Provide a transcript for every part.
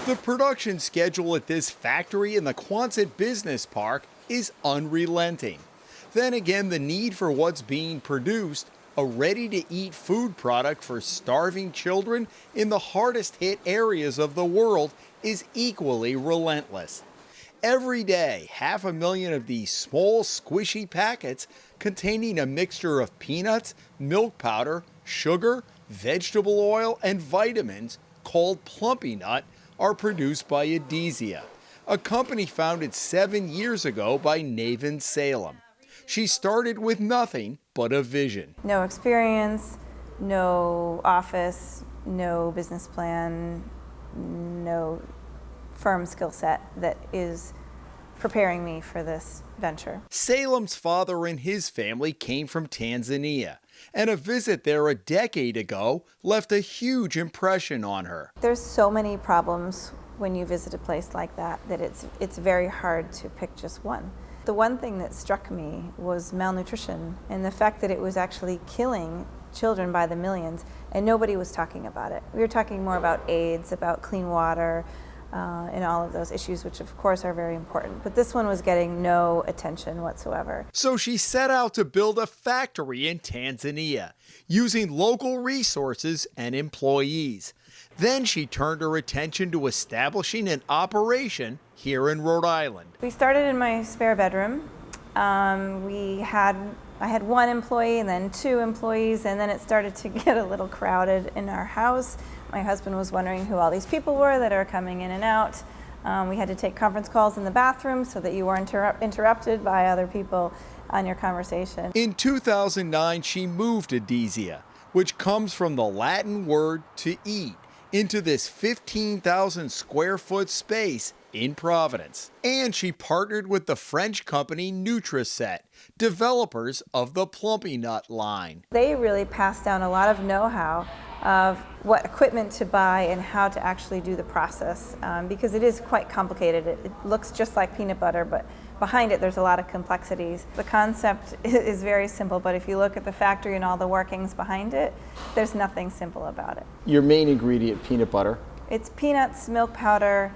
The production schedule at this factory in the Quonset Business Park is unrelenting. Then again, the need for what's being produced, a ready-to-eat food product for starving children in the hardest hit areas of the world, is equally relentless. Every day, 500,000 of these small, squishy packets containing a mixture of peanuts, milk powder, sugar, vegetable oil, and vitamins called plumpy nut are produced by Adesia, a company founded 7 years ago by Naven Salem. She started with nothing but a vision. No experience, no office, no business plan, no firm skill set that is preparing me for this venture. Salem's father and his family came from Tanzania, and a visit there a decade ago left a huge impression on her. There's so many problems when you visit a place like that it's very hard to pick just one. The one thing that struck me was malnutrition and the fact that it was actually killing children by the millions, and nobody was talking about it. We were talking more about AIDS, about clean water, and all of those issues, which of course are very important. But this one was getting no attention whatsoever. So she set out to build a factory in Tanzania, using local resources and employees. Then she turned her attention to establishing an operation here in Rhode Island. We started in my spare bedroom. I had one employee and then 2 employees, and then it started to get a little crowded in our house. My husband was wondering who all these people were that are coming in and out. We had to take conference calls in the bathroom so that you weren't interrupted by other people on your conversation. In 2009, she moved Adesia, which comes from the Latin word to eat, into this 15,000 square foot space in Providence. And she partnered with the French company Nutriset, developers of the plumpy nut line. They really passed down a lot of know-how of what equipment to buy and how to actually do the process, because it is quite complicated. It looks just like peanut butter, but behind it there's a lot of complexities. The concept is very simple, but if you look at the factory and all the workings behind it, there's nothing simple about it. Your main ingredient, peanut butter? It's peanuts, milk powder,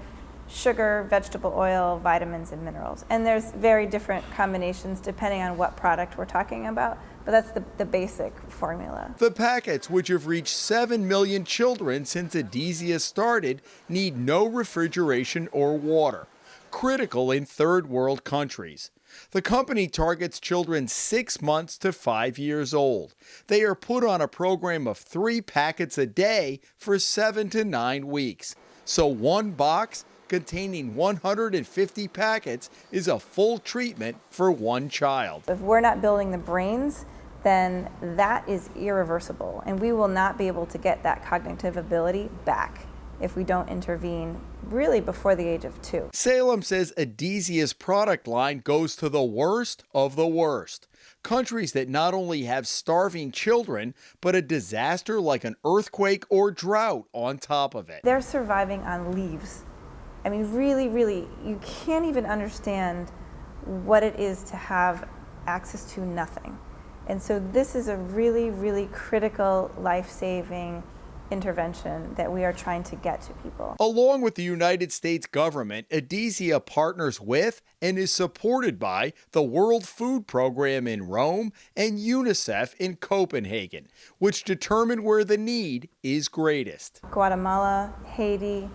sugar, vegetable oil, vitamins, and minerals. And there's very different combinations depending on what product we're talking about, but that's the basic formula. The packets, which have reached 7 million children since Adesia started, need no refrigeration or water, critical in third world countries. The company targets children 6 months to 5 years old. They are put on a program of 3 packets a day for 7 to 9 weeks. So one box containing 150 packets is a full treatment for one child. If we're not building the brains, then that is irreversible, and we will not be able to get that cognitive ability back if we don't intervene really before the age of 2. Salem says Adesia's product line goes to the worst of the worst. Countries that not only have starving children, but a disaster like an earthquake or drought on top of it. They're surviving on leaves. I mean, really, you can't even understand what it is to have access to nothing. And so this is a really critical, life-saving intervention that we are trying to get to people. Along with the United States government, Adesia partners with and is supported by the World Food Program in Rome and UNICEF in Copenhagen, which determine where the need is greatest. Guatemala, Haiti,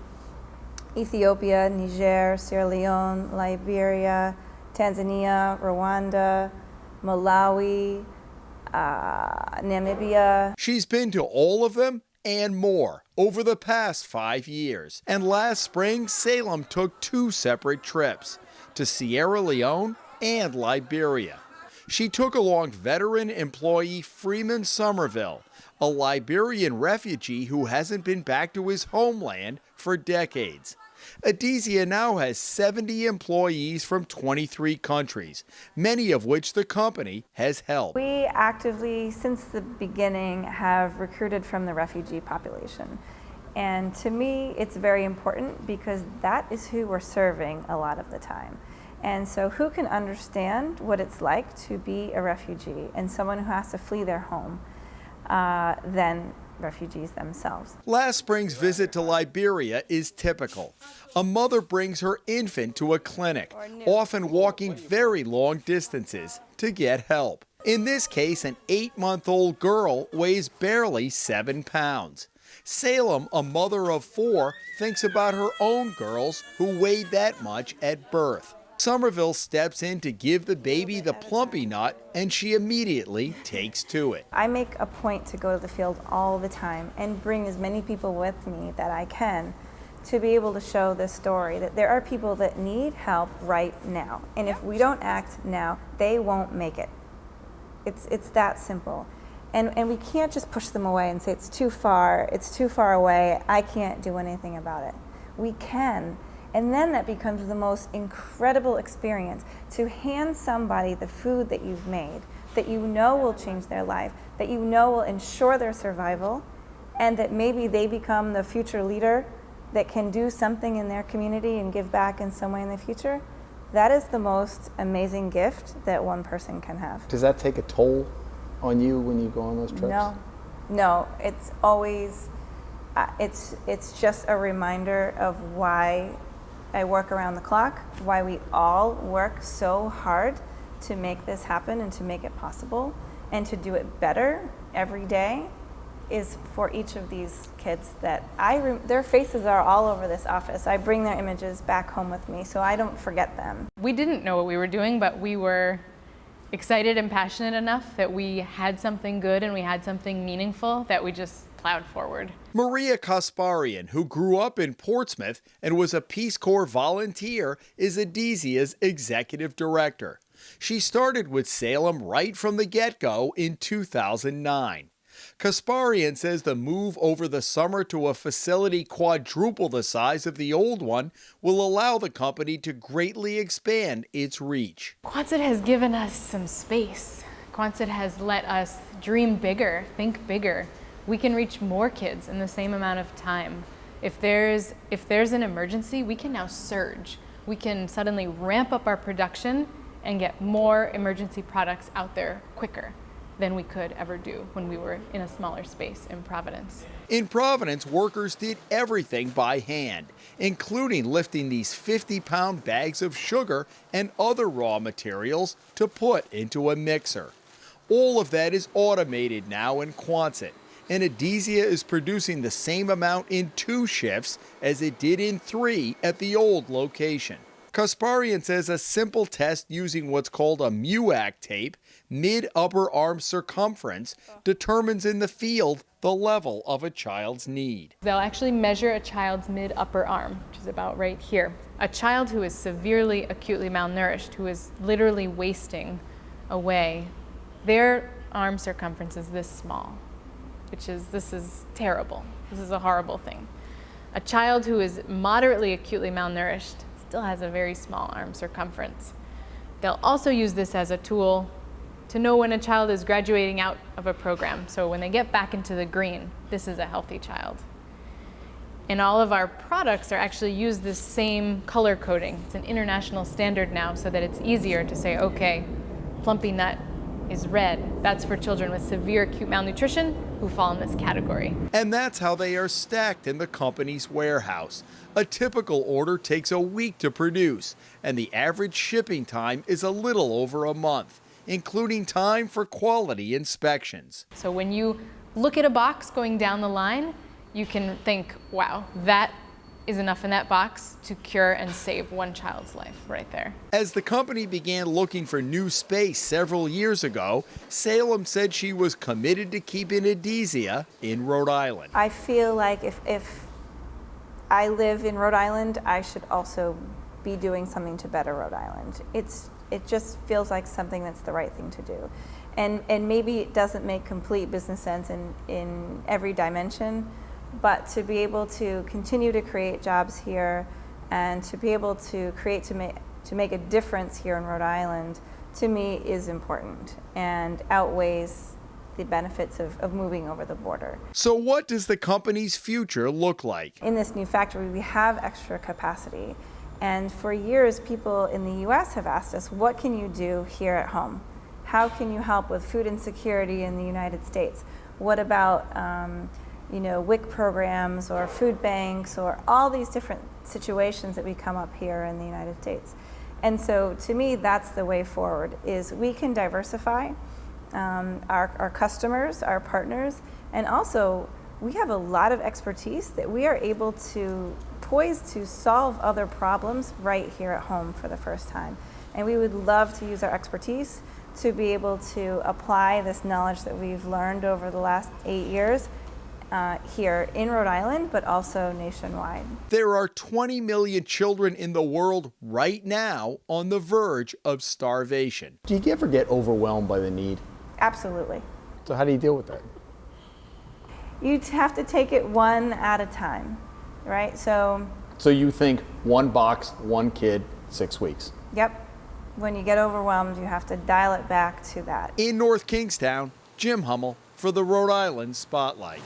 Ethiopia, Niger, Sierra Leone, Liberia, Tanzania, Rwanda, Malawi, Namibia. She's been to all of them and more over the past 5 years. And last spring, Salem took 2 separate trips to Sierra Leone and Liberia. She took along veteran employee Freeman Somerville, a Liberian refugee who hasn't been back to his homeland for decades. Adesia now has 70 employees from 23 countries, many of which the company has helped. We actively, since the beginning, have recruited from the refugee population. And to me, it's very important because that is who we're serving a lot of the time. And so who can understand what it's like to be a refugee and someone who has to flee their home, then refugees themselves. Last spring's visit to Liberia is typical. A mother brings her infant to a clinic, often walking very long distances to get help. In this case, an 8-month-old girl weighs barely 7 pounds. Salem, a mother of 4, thinks about her own girls who weighed that much at birth. Somerville steps in to give the baby the plumpy nut, and she immediately takes to it. I make a point to go to the field all the time and bring as many people with me that I can to be able to show this story, that there are people that need help right now. And if we don't act now, they won't make it. It's that simple. And we can't just push them away and say, it's too far away, I can't do anything about it. We can. And then that becomes the most incredible experience, to hand somebody the food that you've made, that you know will change their life, that you know will ensure their survival, and that maybe they become the future leader that can do something in their community and give back in some way in the future. That is the most amazing gift that one person can have. Does that take a toll on you when you go on those trips? No, it's always, it's just a reminder of why I work around the clock, why we all work so hard to make this happen and to make it possible and to do it better every day, is for each of these kids that their faces are all over this office. I bring their images back home with me so I don't forget them. We didn't know what we were doing, but we were excited and passionate enough that we had something good and we had something meaningful that we just plowed forward. Maria Kasparian, who grew up in Portsmouth and was a Peace Corps volunteer, is Adesia's executive director. She started with Salem right from the get-go in 2009. Kasparian says the move over the summer to a facility quadruple the size of the old one will allow the company to greatly expand its reach. Quonset has given us some space. Quonset has let us dream bigger, think bigger. We can reach more kids in the same amount of time. If there's an emergency, we can now surge. We can suddenly ramp up our production and get more emergency products out there quicker than we could ever do when we were in a smaller space in Providence. In Providence, workers did everything by hand, including lifting these 50-pound bags of sugar and other raw materials to put into a mixer. All of that is automated now in Quonset, and Adesia is producing the same amount in 2 shifts as it did in 3 at the old location. Kasparian says a simple test using what's called a MUAC tape, mid-upper arm circumference, determines in the field the level of a child's need. They'll actually measure a child's mid-upper arm, which is about right here. A child who is severely acutely malnourished, who is literally wasting away, their arm circumference is this small, this is terrible. This is a horrible thing. A child who is moderately acutely malnourished still has a very small arm circumference. They'll also use this as a tool to know when a child is graduating out of a program. So when they get back into the green, this is a healthy child. And all of our products are actually use this same color coding. It's an international standard now so that it's easier to say, okay, Plumpy Nut is red. That's for children with severe acute malnutrition who fall in this category. And that's how they are stacked in the company's warehouse. A typical order takes a week to produce, and the average shipping time is a little over a month, including time for quality inspections. So when you look at a box going down the line, you can think, wow, that is enough in that box to cure and save one child's life right there. As the company began looking for new space several years ago, Salem said she was committed to keeping Adesia in Rhode Island. I feel like if I live in Rhode Island, I should also be doing something to better Rhode Island. It just feels like something that's the right thing to do. And maybe it doesn't make complete business sense in every dimension, but to be able to continue to create jobs here and to be able to create to make a difference here in Rhode Island, to me is important and outweighs the benefits of moving over the border. So what does the company's future look like? In this new factory, we have extra capacity. And for years, people in the US have asked us, what can you do here at home? How can you help with food insecurity in the United States? What about WIC programs or food banks or all these different situations that we come up here in the United States. And so to me, that's the way forward, is we can diversify our customers, our partners, and also we have a lot of expertise that we are able to poised to solve other problems right here at home for the first time. And we would love to use our expertise to be able to apply this knowledge that we've learned over the last 8 years here in Rhode Island, but also nationwide. There are 20 million children in the world right now on the verge of starvation. Do you ever get overwhelmed by the need? Absolutely. So how do you deal with that? You have to take it one at a time, right? So you think one box, one kid, 6 weeks. Yep. When you get overwhelmed, you have to dial it back to that. In North Kingstown, Jim Hummel for the Rhode Island Spotlight.